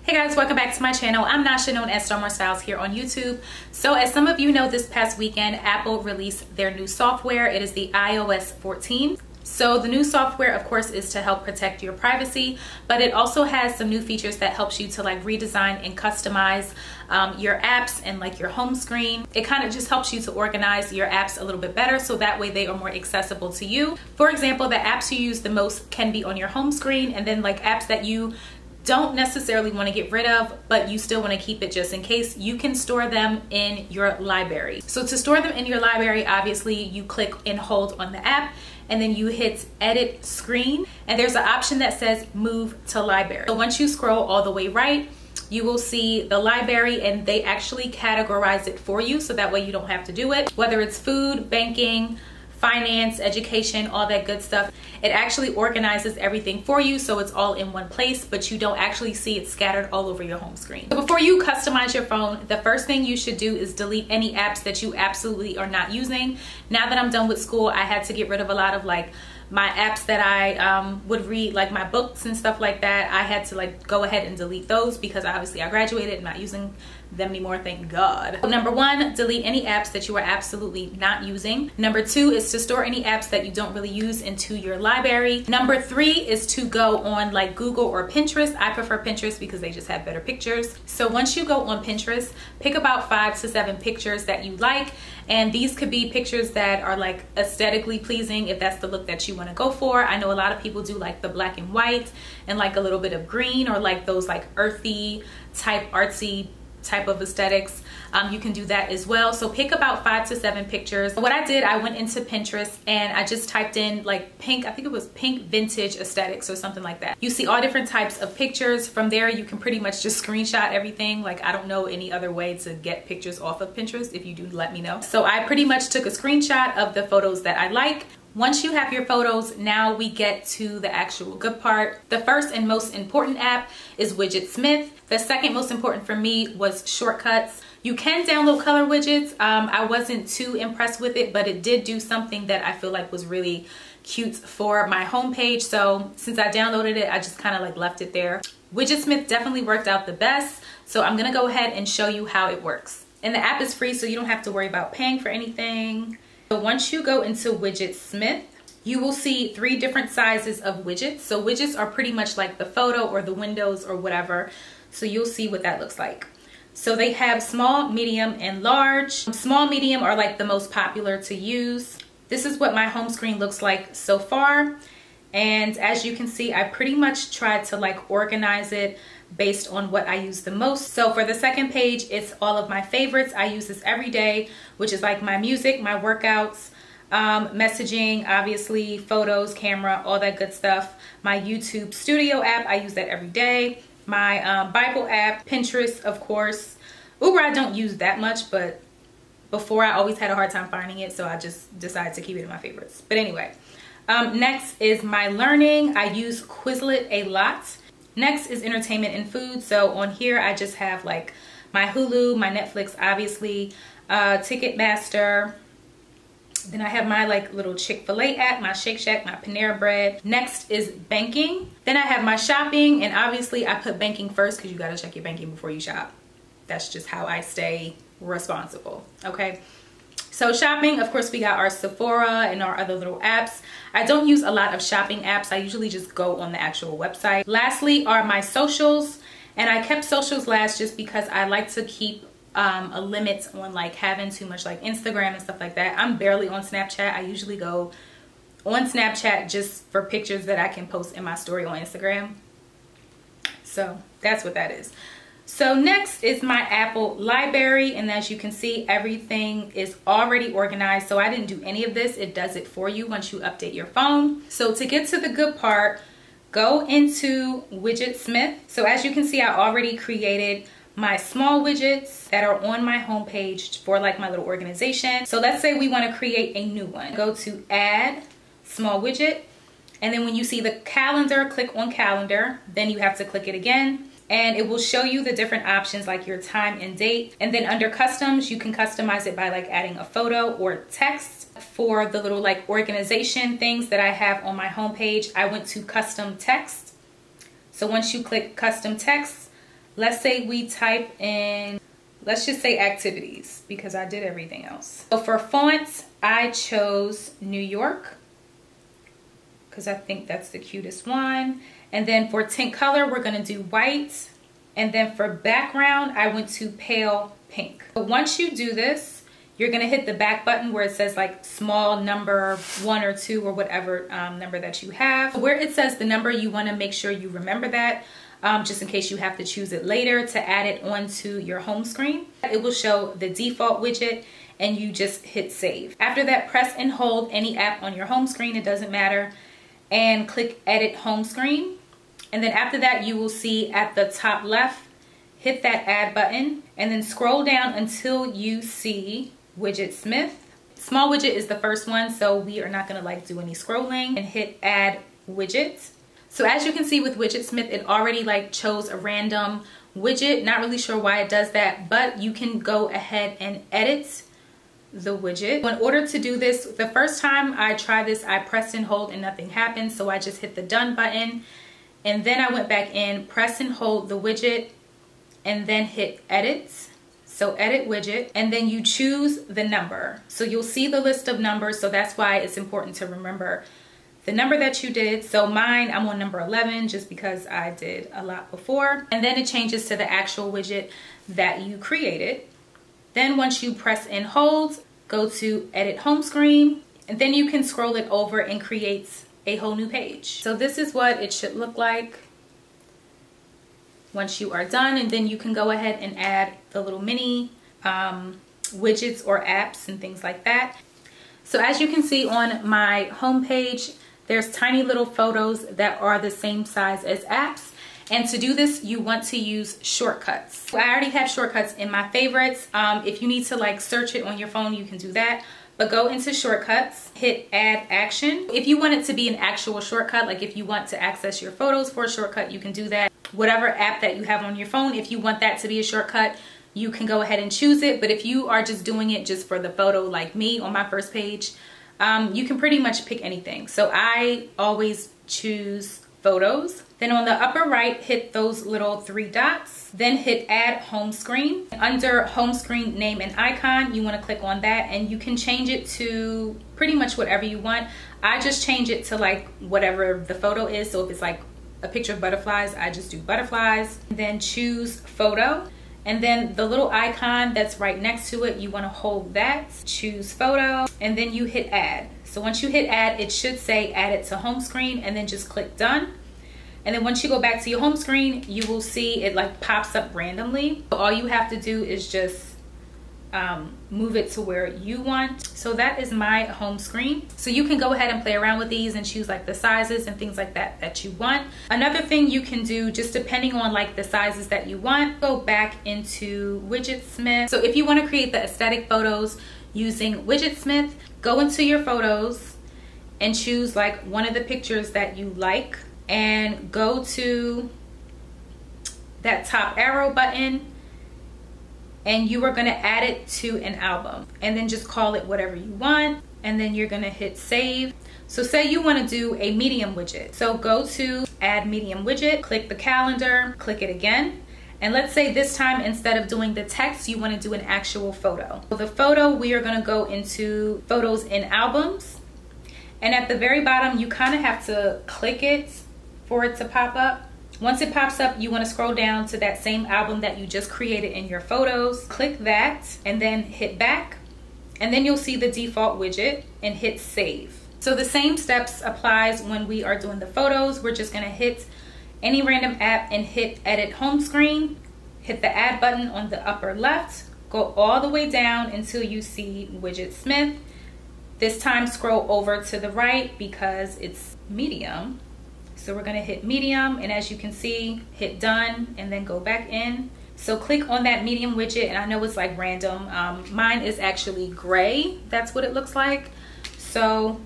Hey guys, welcome back to my channel. I'm Nasha, known as Star More Styles here on YouTube. So as some of you know, this past weekend, Apple released their new software. It is the iOS 14. So the new software, of course, is to help protect your privacy, but it also has some new features that helps you to like redesign and customize your apps and like your home screen. It kind of just helps you to organize your apps a little bit better so that way they are more accessible to you. For example, the apps you use the most can be on your home screen, and then like apps that you don't necessarily want to get rid of, but you still want to keep it just in case, you can store them in your library. So to store them in your library, obviously you click and hold on the app, and then you hit edit screen, and there's an option that says move to library. So once you scroll all the way right, you will see the library, and they actually categorize it for you so that way you don't have to do it. Whether it's food, banking, finance, education, all that good stuff. It actually organizes everything for you so it's all in one place, but you don't actually see it scattered all over your home screen. So before you customize your phone, the first thing you should do is delete any apps that you absolutely are not using. Now that I'm done with school, I had to get rid of a lot of like my apps that I would read, like my books and stuff like that. I had to like go ahead and delete those because obviously I graduated and not using them anymore, thank God. Number one, delete any apps that you are absolutely not using. Number two is to store any apps that you don't really use into your library. Number three is to go on like Google or Pinterest. I prefer Pinterest because they just have better pictures. So once you go on Pinterest, pick about 5 to 7 pictures that you like, and these could be pictures that are like aesthetically pleasing if that's the look that you want to go for. I know a lot of people do like the black and white and like a little bit of green, or like those like earthy type artsy type of aesthetics. You can do that as well. So pick about 5 to 7 pictures. What I did, I went into Pinterest and I just typed in like pink, I think it was pink vintage aesthetics or something like that. You see all different types of pictures. From there you can pretty much just screenshot everything. Like I don't know any other way to get pictures off of Pinterest. If you do, let me know. So I pretty much took a screenshot of the photos that I like. Once you have your photos, now we get to the actual good part. The first and most important app is Widgetsmith. The second most important for me was Shortcuts. You can download color widgets. I wasn't too impressed with it, but it did do something that I feel like was really cute for my homepage. So since I downloaded it, I just kind of like left it there. Widgetsmith definitely worked out the best. So I'm gonna go ahead and show you how it works. And the app is free, so you don't have to worry about paying for anything. So once you go into Widgetsmith, you will see 3 different sizes of widgets. So widgets are pretty much like the photo or the windows or whatever. So you'll see what that looks like. So they have small, medium, and large. Small, medium are like the most popular to use. This is what my home screen looks like so far. And as you can see, I pretty much tried to like organize it based on what I use the most. So for the second page, it's all of my favorites. I use this every day, which is like my music, my workouts, messaging, obviously, photos, camera, all that good stuff. My YouTube Studio app, I use that every day. My Bible app, Pinterest, of course. Uber, I don't use that much, but before I always had a hard time finding it, so I just decided to keep it in my favorites. But anyway, next is my learning. I use Quizlet a lot. Next is entertainment and food. So on here, I just have like my Hulu, my Netflix, obviously, Ticketmaster. Then I have my like little Chick-fil-A app, my Shake Shack, my Panera Bread. Next is banking. Then I have my shopping, and obviously I put banking first because you got to check your banking before you shop. That's just how I stay responsible, okay? So shopping, of course, we got our Sephora and our other little apps. I don't use a lot of shopping apps. I usually just go on the actual website. Lastly are my socials, and I kept socials last just because I like to keep a limit on like having too much like Instagram and stuff like that. I'm barely on Snapchat. I usually go on Snapchat just for pictures that I can post in my story on Instagram. So that's what that is. So next is my Apple library, and as you can see, everything is already organized. So I didn't do any of this. It does it for you once you update your phone. So to get to the good part, go into Widgetsmith. So as you can see, I already created my small widgets that are on my homepage for like my little organization. So let's say we want to create a new one. Go to add small widget, and then when you see the calendar, click on calendar. Then you have to click it again, and it will show you the different options like your time and date. And then under customs, you can customize it by like adding a photo or text. For the little like organization things that I have on my homepage, I went to custom text. So once you click custom text, let's say we type in, let's just say activities, because I did everything else. So for fonts, I chose New York, because I think that's the cutest one. And then for tint color, we're gonna do white. And then for background, I went to pale pink. But once you do this, you're gonna hit the back button where it says like small number 1 or 2 or whatever number that you have. Where it says the number, you wanna make sure you remember that, just in case you have to choose it later to add it onto your home screen. It will show the default widget and you just hit save. After that, press and hold any app on your home screen, it doesn't matter, and click edit home screen. And then after that, you will see at the top left, hit that add button and then scroll down until you see Widgetsmith. Small widget is the first one, so we are not gonna like do any scrolling, and hit add widget. So as you can see with Widgetsmith, it already like chose a random widget. Not really sure why it does that, but you can go ahead and edit the widget. In order to do this, the first time I tried this, I pressed and hold and nothing happened. So I just hit the done button. And then I went back in, press and hold the widget, and then hit edit. So edit widget, and then you choose the number. So you'll see the list of numbers. So that's why it's important to remember the number that you did. So mine, I'm on number 11 just because I did a lot before. And then it changes to the actual widget that you created. Then once you press and hold, go to edit home screen, and then you can scroll it over and create a whole new page. So this is what it should look like once you are done. And then you can go ahead and add the little mini widgets or apps and things like that. So as you can see on my home page, there's tiny little photos that are the same size as apps. And to do this, you want to use shortcuts. I already have shortcuts in my favorites. If you need to like search it on your phone, you can do that. But go into shortcuts, hit add action. If you want it to be an actual shortcut, like if you want to access your photos for a shortcut, you can do that. Whatever app that you have on your phone, if you want that to be a shortcut, you can go ahead and choose it. But if you are just doing it just for the photo, like me on my first page, you can pretty much pick anything. So I always choose photos. Then on the upper right, hit those little 3 dots, then hit add home screen. Under home screen name and icon, you want to click on that, and you can change it to pretty much whatever you want. I just change it to like whatever the photo is. So if it's like a picture of butterflies, I just do butterflies. Then choose photo, and then the little icon that's right next to it, you want to hold that, choose photo, and then you hit add. So once you hit add, it should say add it to home screen, and then just click done. And then once you go back to your home screen, you will see it like pops up randomly. All you have to do is just move it to where you want. So that is my home screen. So you can go ahead and play around with these and choose like the sizes and things like that that you want. Another thing you can do, just depending on like the sizes that you want, go back into Widgetsmith. So if you want to create the aesthetic photos using Widgetsmith, go into your photos and choose like one of the pictures that you like, and go to that top arrow button, and you are going to add it to an album, and then just call it whatever you want, and then you're going to hit save. So say you want to do a medium widget, so go to add medium widget, click the calendar, click it again, and let's say this time instead of doing the text, you want to do an actual photo. So the photo, we are going to go into photos in albums, and at the very bottom you kind of have to click it for it to pop up. Once it pops up, you want to scroll down to that same album that you just created in your photos. Click that and then hit back, and then you'll see the default widget and hit save. So the same steps applies when we are doing the photos. We're just going to hit any random app and hit edit home screen, hit the add button on the upper left, go all the way down until you see Widgetsmith. This time scroll over to the right because it's medium. So we're gonna hit medium, and as you can see, hit done and then go back in. So click on that medium widget, and I know it's like random. Mine is actually gray. That's what it looks like. So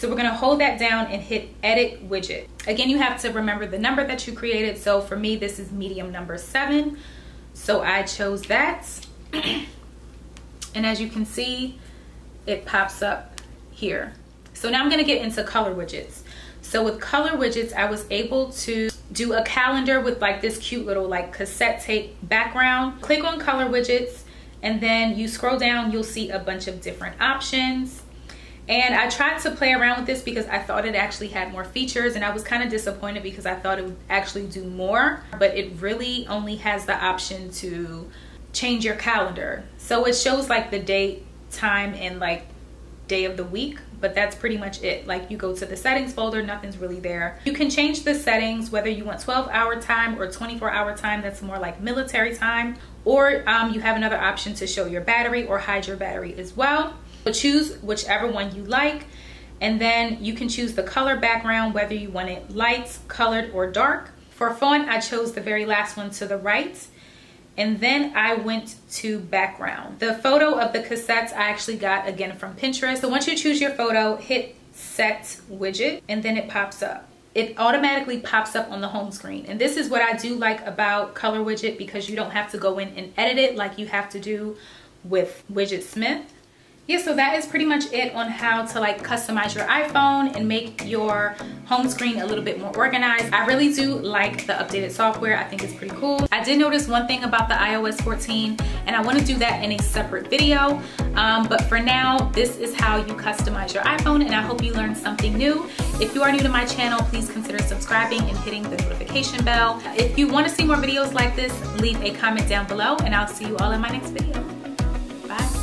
we're gonna hold that down and hit edit widget. Again, you have to remember the number that you created. So for me, this is medium number 7. So I chose that. And as you can see, it pops up here. So now I'm gonna get into color widgets. So with color widgets, I was able to do a calendar with like this cute little like cassette tape background. Click on color widgets, and then you scroll down, you'll see a bunch of different options. And I tried to play around with this because I thought it actually had more features, and I was kind of disappointed because I thought it would actually do more, but it really only has the option to change your calendar. So it shows like the date, time, and like day of the week, but that's pretty much it. Like you go to the settings folder, nothing's really there. You can change the settings, whether you want 12-hour time or 24-hour time, that's more like military time, or you have another option to show your battery or hide your battery as well. So choose whichever one you like, and then you can choose the color background, whether you want it light, colored, or dark. For font, I chose the very last one to the right, and then I went to background. The photo of the cassettes I actually got again from Pinterest. So once you choose your photo, hit set widget, and then it pops up. It automatically pops up on the home screen. And this is what I do like about Color Widget, because you don't have to go in and edit it like you have to do with Widgetsmith. Yeah, so that is pretty much it on how to like customize your iPhone and make your home screen a little bit more organized. I really do like the updated software. I think it's pretty cool. I did notice one thing about the iOS 14, and I want to do that in a separate video. But for now, this is how you customize your iPhone, and I hope you learned something new. If you are new to my channel, please consider subscribing and hitting the notification bell. If you want to see more videos like this, leave a comment down below, and I'll see you all in my next video. Bye.